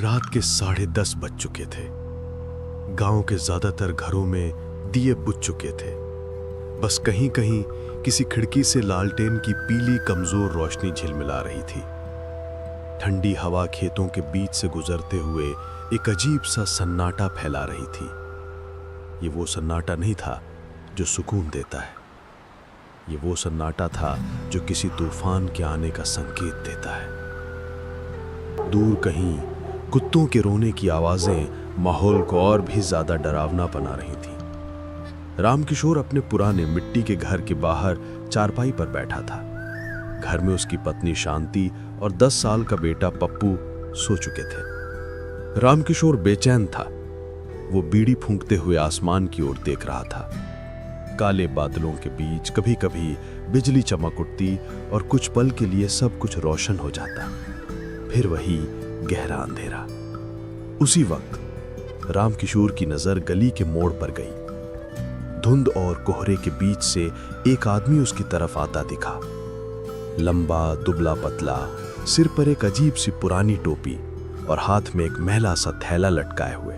रात के 10:30 बज चुके थे। गांव के ज्यादातर घरों में दिए बुझ चुके थे। बस कहीं कहीं किसी खिड़की से लालटेन की पीली कमजोर रोशनी झिलमिला रही थी। ठंडी हवा खेतों के बीच से गुजरते हुए एक अजीब सा सन्नाटा फैला रही थी। ये वो सन्नाटा नहीं था जो सुकून देता है, ये वो सन्नाटा था जो किसी तूफान के आने का संकेत देता है। दूर कहीं कुत्तों के रोने की आवाजें माहौल को और भी ज्यादा डरावना बना रही थी। रामकिशोर अपने पुराने मिट्टी के घर के बाहर चारपाई पर बैठा था। घर में उसकी पत्नी शांति और 10 साल का बेटा पप्पू सो चुके थे। रामकिशोर बेचैन था। वो बीड़ी फूंकते हुए आसमान की ओर देख रहा था। काले बादलों के बीच कभी कभी बिजली चमक उठती और कुछ पल के लिए सब कुछ रोशन हो जाता, फिर वही गहरा अंधेरा। उसी वक्त रामकिशोर की नजर गली के मोड़ पर गई। धुंध और कोहरे के बीच से एक आदमी उसकी तरफ आता दिखा। लंबा, दुबला पतला, सिर पर एक अजीब सी पुरानी टोपी और हाथ में एक मैला सा थैला लटकाए हुए।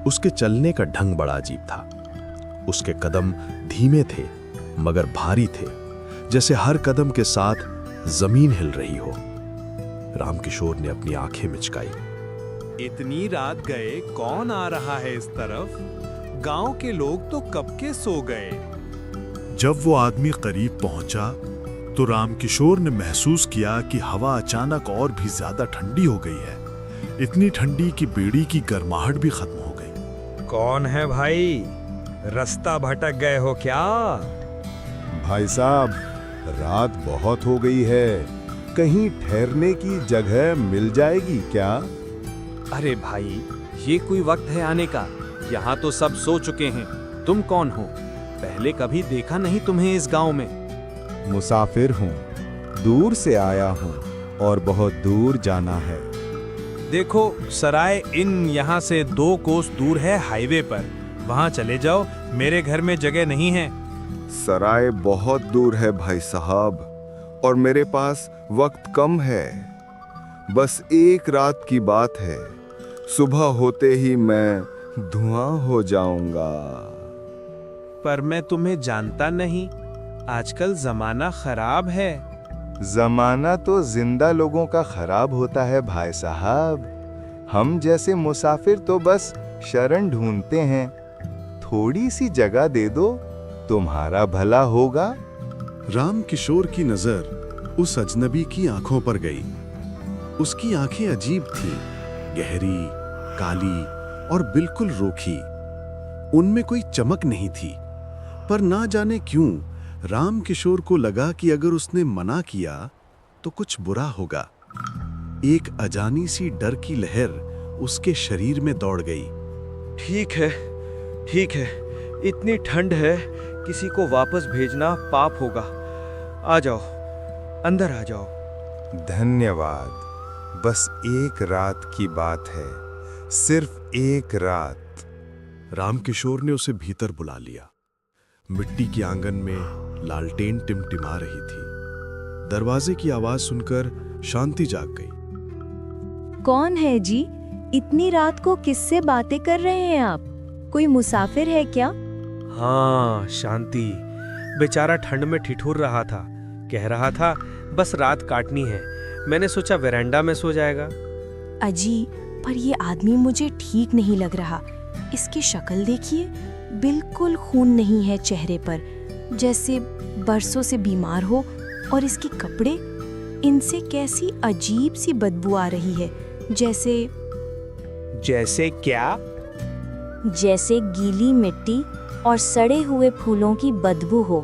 उसके चलने का ढंग बड़ा अजीब था। उसके कदम धीमे थे मगर भारी थे, जैसे हर कदम के साथ जमीन हिल रही हो। रामकिशोर ने अपनी आंखें मिचकाई। इतनी रात गए कौन आ रहा है इस तरफ? गांव के लोग तो कब के सो गए। जब वो आदमी करीब पहुंचा तो रामकिशोर ने महसूस किया कि हवा अचानक और भी ज्यादा ठंडी हो गई है। इतनी ठंडी कि बेड़ी की गर्माहट भी खत्म हो गई। कौन है भाई? रास्ता भटक गए हो क्या? भाई साहब, रात बहुत हो गई है, कहीं ठहरने की जगह मिल जाएगी क्या? अरे भाई, ये कोई वक्त है आने का? यहाँ तो सब सो चुके हैं। तुम कौन हो? पहले कभी देखा नहीं तुम्हें इस गांव में। मुसाफिर हूँ, दूर से आया हूँ और बहुत दूर जाना है। देखो, सराय इन यहाँ से 2 कोस दूर है हाईवे पर। वहाँ चले जाओ, मेरे घर में जगह नहीं है। सराय बहुत दूर है भाई साहब, और मेरे पास वक्त कम है। बस एक रात की बात है। सुबह होते ही मैं धुआं हो जाऊंगा। पर मैं तुम्हें जानता नहीं। आजकल जमाना खराब है। जमाना तो जिंदा लोगों का खराब होता है भाई साहब। हम जैसे मुसाफिर तो बस शरण ढूंढते हैं। थोड़ी सी जगह दे दो, तुम्हारा भला होगा। रामकिशोर की नजर उस अजनबी की आंखों पर गई। उसकी आंखें अजीब थीं, गहरी, काली और बिल्कुल रूखी। उनमें कोई चमक नहीं थी, पर ना जाने क्यों रामकिशोर को लगा कि अगर उसने मना किया तो कुछ बुरा होगा। एक अजानी सी डर की लहर उसके शरीर में दौड़ गई। ठीक है, ठीक है, इतनी ठंड है, किसी को वापस भेजना पाप होगा। आ जाओ, अंदर आ जाओ। धन्यवाद। बस एक रात की बात है, सिर्फ एक रात। रामकिशोर ने उसे भीतर बुला लिया। मिट्टी के आंगन में लालटेन टिमटिमा रही थी। दरवाजे की आवाज सुनकर शांति जाग गई। कौन है जी? इतनी रात को किससे बातें कर रहे हैं आप? कोई मुसाफिर है क्या? हाँ, शांति। बेचारा ठंड में ठिठुर रहा था। कह रहा था बस रात काटनी है। मैंने सोचा वेरांडा में सो जाएगा। अजी, पर ये आदमी मुझे ठीक नहीं लग रहा। इसकी शक्ल देखिए, बिल्कुल खून नहीं है चेहरे पर, जैसे बरसों से बीमार हो। और इसके कपड़े, इनसे कैसी अजीब सी बदबू आ रही है, जैसे क्या? जैसे गीली मिट्टी और सड़े हुए फूलों की बदबू हो।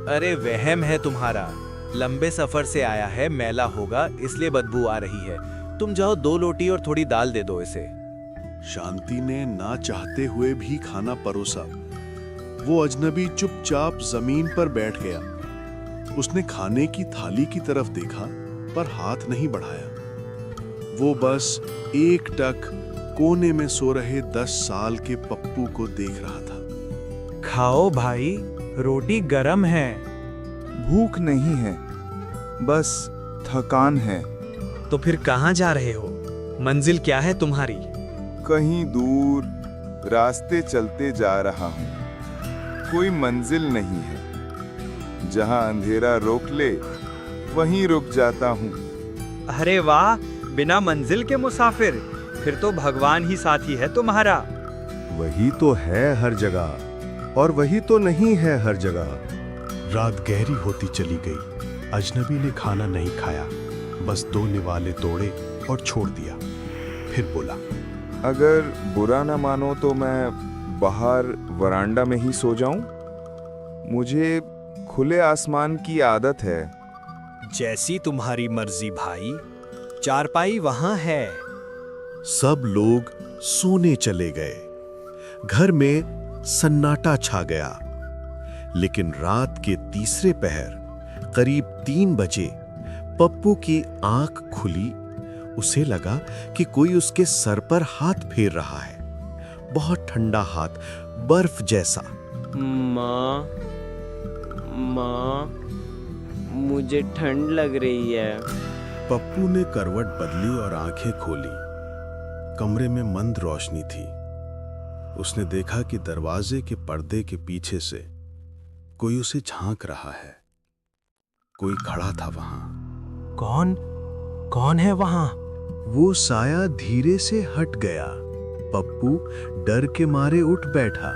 अरे वहम है तुम्हारा। लंबे सफर से आया है, मैला होगा, इसलिए बदबू आ रही है। तुम जाओ, 2 रोटी और थोड़ी दाल दे दो इसे। शांति ने ना चाहते हुए भी खाना परोसा। वो अजनबी चुपचाप जमीन पर बैठ गया। उसने खाने की थाली की तरफ देखा पर हाथ नहीं बढ़ाया। वो बस एकटक कोने में सो रहे 10 साल के पप्पू को देख रहा था। खाओ भाई, रोटी गरम है। भूख नहीं है, बस थकान है। तो फिर कहाँ जा रहे हो? मंजिल क्या है तुम्हारी? कहीं दूर रास्ते चलते जा रहा हूँ, कोई मंजिल नहीं है। जहाँ अंधेरा रोक ले वहीं रुक जाता हूँ। अरे वाह, बिना मंजिल के मुसाफिर, फिर तो भगवान ही साथी है तुम्हारा। वही तो है हर जगह और वही तो नहीं है हर जगह। रात गहरी होती चली गई। अजनबी ने खाना नहीं खाया, बस 2 निवाले तोड़े और छोड़ दिया। फिर बोला, अगर बुरा ना मानो तो मैं बाहर वरांडा में ही सो जाऊं? मुझे खुले आसमान की आदत है। जैसी तुम्हारी मर्जी भाई, चारपाई वहां है। सब लोग सोने चले गए। घर में सन्नाटा छा गया। लेकिन रात के तीसरे पहर करीब 3 बजे पप्पू की आंख खुली। उसे लगा कि कोई उसके सर पर हाथ फेर रहा है, बहुत ठंडा हाथ, बर्फ जैसा। माँ, मुझे ठंड लग रही है। पप्पू ने करवट बदली और आंखें खोली। कमरे में मंद रोशनी थी। उसने देखा कि दरवाजे के पर्दे के पीछे से कोई उसे झांक रहा है। कोई खड़ा था वहां। कौन है वहां? वो साया धीरे से हट गया। पप्पू डर के मारे उठ बैठा।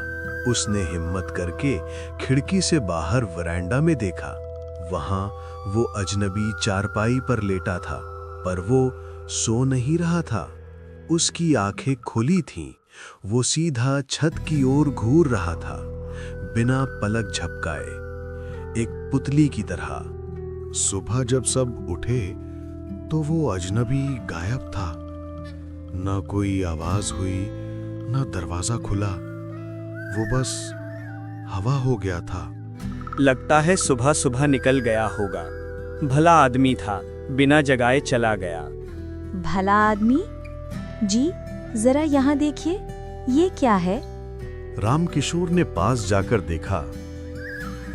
उसने हिम्मत करके खिड़की से बाहर वरांडा में देखा। वहां वो अजनबी चारपाई पर लेटा था, पर वो सो नहीं रहा था। उसकी आंखें खुली थीं। वो सीधा छत की ओर घूर रहा था, बिना पलक झपकाए, एक पुतली की तरह। सुबह जब सब उठे तो वो अजनबी गायब था। न कोई आवाज हुई, न दरवाजा खुला। वो बस हवा हो गया था। लगता है सुबह सुबह निकल गया होगा। भला आदमी था, बिना जगाए चला गया। भला आदमी? जी जरा यहाँ देखिए, ये क्या है? रामकिशोर ने पास जाकर देखा।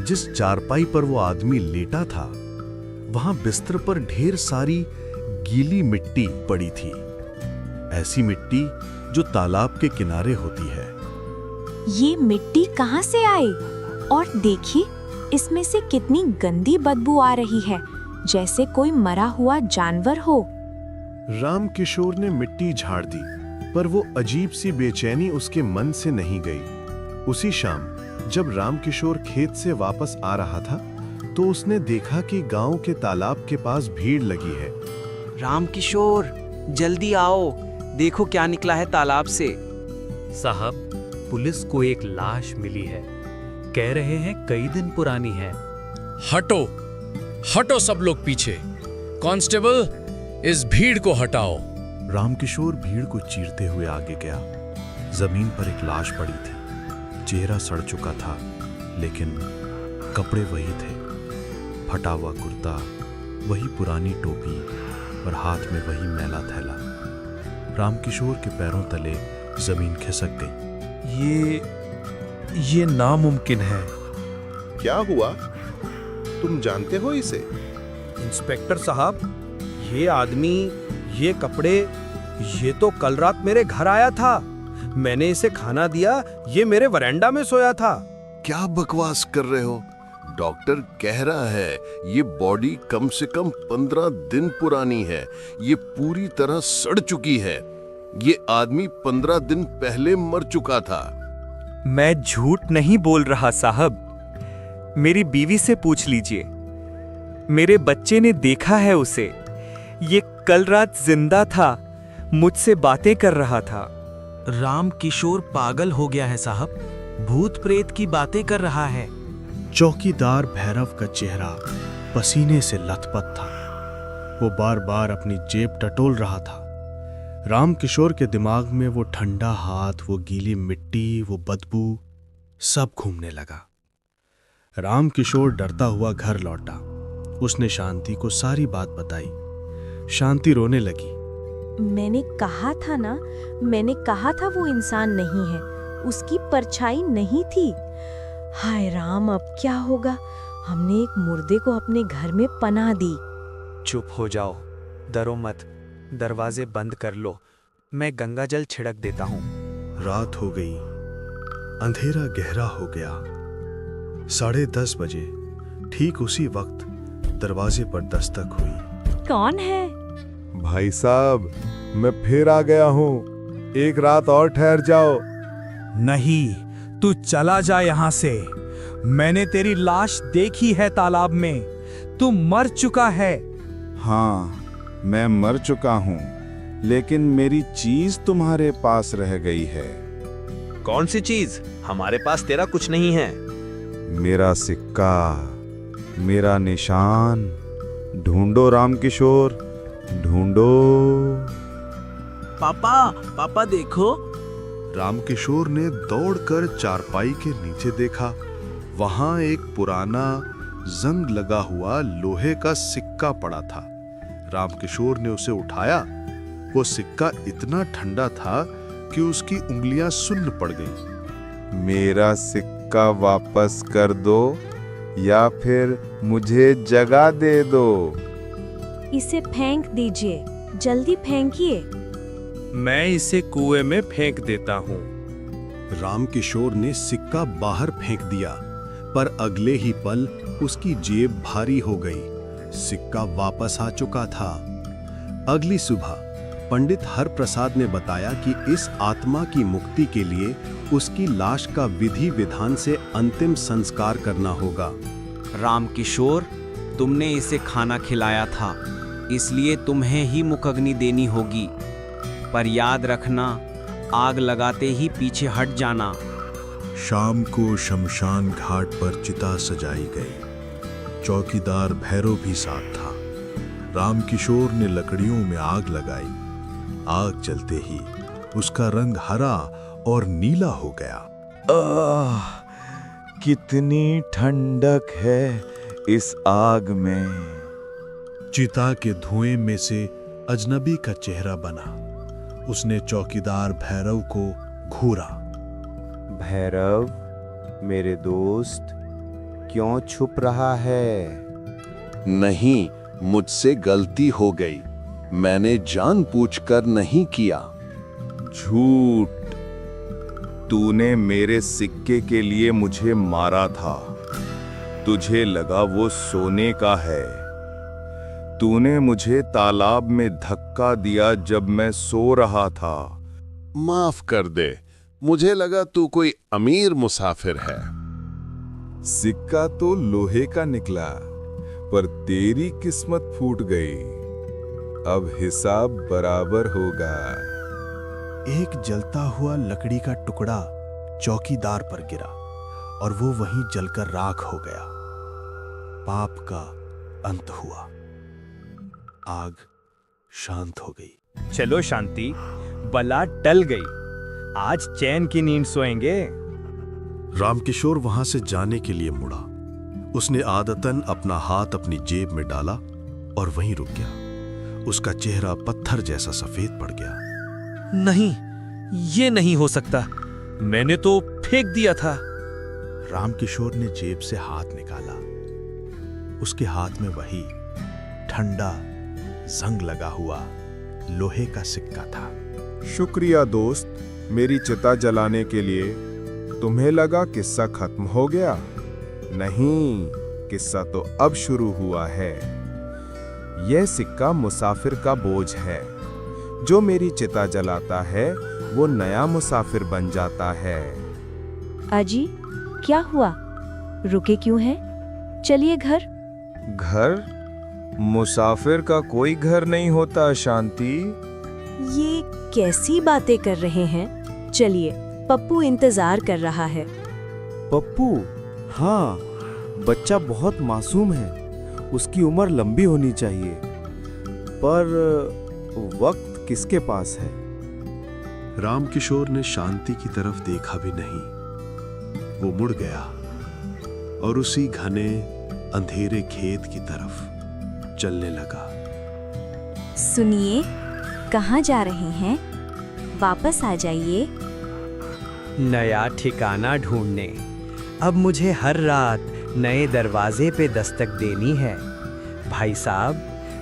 जिस चारपाई पर वो आदमी लेटा था, वहां बिस्तर पर ढेर सारी गीली मिट्टी पड़ी थी। ऐसी मिट्टी जो तालाब के किनारे होती है। ये मिट्टी कहाँ से आई? और देखिए, इसमें से कितनी गंदी बदबू आ रही है, जैसे कोई मरा हुआ जानवर हो। रामकिशोर ने मिट्टी झाड़ दी, पर वो अजीब सी बेचैनी उसके मन से नहीं गई। उसी शाम जब रामकिशोर खेत से वापस आ रहा था, तो उसने देखा कि गांव के तालाब के पास भीड़ लगी है। रामकिशोर, जल्दी आओ, देखो क्या निकला है तालाब से। साहब, पुलिस को एक लाश मिली है। कह रहे हैं कई दिन पुरानी है। हटो, हटो सब लोग पीछे। कांस्टेबल, इस भीड़ को हटाओ। रामकिशोर भीड़ को चीरते हुए आगे गया। जमीन पर एक लाश पड़ी थी। चेहरा सड़ चुका था, लेकिन कपड़े वही थे। फटा हुआ कुर्ता, वही पुरानी टोपी और हाथ में वही मैला थैला। रामकिशोर के पैरों तले जमीन खिसक गई। ये नामुमकिन है। क्या हुआ? तुम जानते हो इसे? इंस्पेक्टर साहब, ये आदमी, ये कपड़े, ये तो कल रात मेरे घर आया था। मैंने इसे खाना दिया, ये मेरे वरांडा में सोया था। क्या बकवास कर रहे हो? डॉक्टर कह रहा है ये बॉडी कम से कम 15 दिन पुरानी है। ये पूरी तरह सड़ चुकी है। ये आदमी 15 दिन पहले मर चुका था। मैं झूठ नहीं बोल रहा साहब। मेरी बीवी से पूछ लीजिए। मेरे बच्चे ने देखा है उसे। ये कल रात जिंदा था, मुझसे बातें कर रहा था। रामकिशोर पागल हो गया है साहब, भूत प्रेत की बातें कर रहा है। चौकीदार भैरव का चेहरा पसीने से लथपथ था। वो बार बार अपनी जेब टटोल रहा था। रामकिशोर के दिमाग में वो ठंडा हाथ, वो गीली मिट्टी, वो बदबू, सब घूमने लगा। रामकिशोर डरता हुआ घर लौटा। उसने शांति को सारी बात बताई। शांति रोने लगी। मैंने कहा था ना, मैंने कहा था वो इंसान नहीं है, उसकी परछाई नहीं थी। हाय राम, अब क्या होगा? हमने एक मुर्दे को अपने घर में पनाह दी। चुप हो जाओ, डरो मत। दरवाजे बंद कर लो, मैं गंगा जल छिड़क देता हूँ। रात हो गई, अंधेरा गहरा हो गया। 10:30 बजे ठीक उसी वक्त दरवाजे पर दस्तक हुई। कौन है? भाई साहब, मैं फिर आ गया हूँ, एक रात और ठहर जाओ। नहीं, तू चला जा यहाँ से। मैंने तेरी लाश देखी है तालाब में, तू मर चुका है। हाँ, मैं मर चुका हूँ, लेकिन मेरी चीज तुम्हारे पास रह गई है। कौन सी चीज? हमारे पास तेरा कुछ नहीं है। मेरा सिक्का, मेरा निशान। ढूंढो रामकिशोर, ढूंढो। पापा देखो। रामकिशोर ने दौड़कर चारपाई के नीचे देखा। वहां एक पुराना जंग लगा हुआ लोहे का सिक्का पड़ा था। रामकिशोर ने उसे उठाया। वो सिक्का इतना ठंडा था कि उसकी उंगलियां सुन्न पड़ गईं। मेरा सिक्का वापस कर दो या फिर मुझे जगह दे दो। इसे फेंक दीजिए, जल्दी फेंकिए। मैं इसे कुएं में फेंक देता हूँ। रामकिशोर ने सिक्का बाहर फेंक दिया, पर अगले ही पल उसकी जेब भारी हो गई। सिक्का वापस आ चुका था। अगली सुबह पंडित हरप्रसाद ने बताया कि इस आत्मा की मुक्ति के लिए उसकी लाश का विधि विधान से अंतिम संस्कार करना होगा। रामकिशोर, तुमने इसे खाना खिलाया था, इसलिए तुम्हें ही मुखअग्नि देनी होगी। पर याद रखना, आग लगाते ही पीछे हट जाना। शाम को शमशान घाट पर चिता सजाई गई। चौकीदार भैरव भी साथ था। रामकिशोर ने लकड़ियों में आग लगाई। आग जलते ही उसका रंग हरा और नीला हो गया। कितनी ठंडक है इस आग में। चिता के धुएं में से अजनबी का चेहरा बना। उसने चौकीदार भैरव को घूरा। भैरव, मेरे दोस्त, क्यों छुप रहा है? नहीं, मुझसे गलती हो गई। मैंने जानबूझकर नहीं किया। झूठ। तूने मेरे सिक्के के लिए मुझे मारा था। तुझे लगा वो सोने का है। तूने मुझे तालाब में धक्का दिया जब मैं सो रहा था। माफ कर दे, मुझे लगा तू कोई अमीर मुसाफिर है। सिक्का तो लोहे का निकला, पर तेरी किस्मत फूट गई। अब हिसाब बराबर होगा। एक जलता हुआ लकड़ी का टुकड़ा चौकीदार पर गिरा और वो वहीं जलकर राख हो गया। पाप का अंत हुआ। आग शांत हो गई। चलो शांति, बला टल गई। आज चैन की नींद सोएंगे। रामकिशोर वहां से जाने के लिए मुड़ा। उसने आदतन अपना हाथ अपनी जेब में डाला और वहीं रुक गया। उसका चेहरा पत्थर जैसा सफेद पड़ गया। नहीं, ये नहीं हो सकता। मैंने तो फेंक दिया था। रामकिशोर ने जेब से हाथ निकाला। उसके हाथ में वही ठंडा जंग लगा हुआ लोहे का सिक्का था। शुक्रिया दोस्त, मेरी चिता जलाने के लिए। तुम्हें लगा किस्सा खत्म हो गया? नहीं, किस्सा तो अब शुरू हुआ है। यह सिक्का मुसाफिर का बोझ है। जो मेरी चिता जलाता है वो नया मुसाफिर बन जाता है। अजी, क्या हुआ? रुके क्यों हैं? चलिए घर। घर? मुसाफिर का कोई घर नहीं होता शांति। ये कैसी बातें कर रहे हैं? चलिए, पप्पू इंतजार कर रहा है। पप्पू? हाँ, बच्चा बहुत मासूम है। उसकी उम्र लंबी होनी चाहिए, पर वक्त किसके पास है? रामकिशोर ने शांति की तरफ देखा भी नहीं। वो मुड़ गया और उसी घने अंधेरे खेत की तरफ चलने लगा। सुनिए, कहाँ जा रहे हैं? वापस आ जाइए। नया ठिकाना ढूंढने। अब मुझे हर रात नए दरवाजे पे दस्तक देनी है। भाई साहब,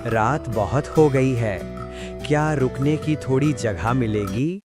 रात बहुत हो गई है। क्या रुकने की थोड़ी जगह मिलेगी?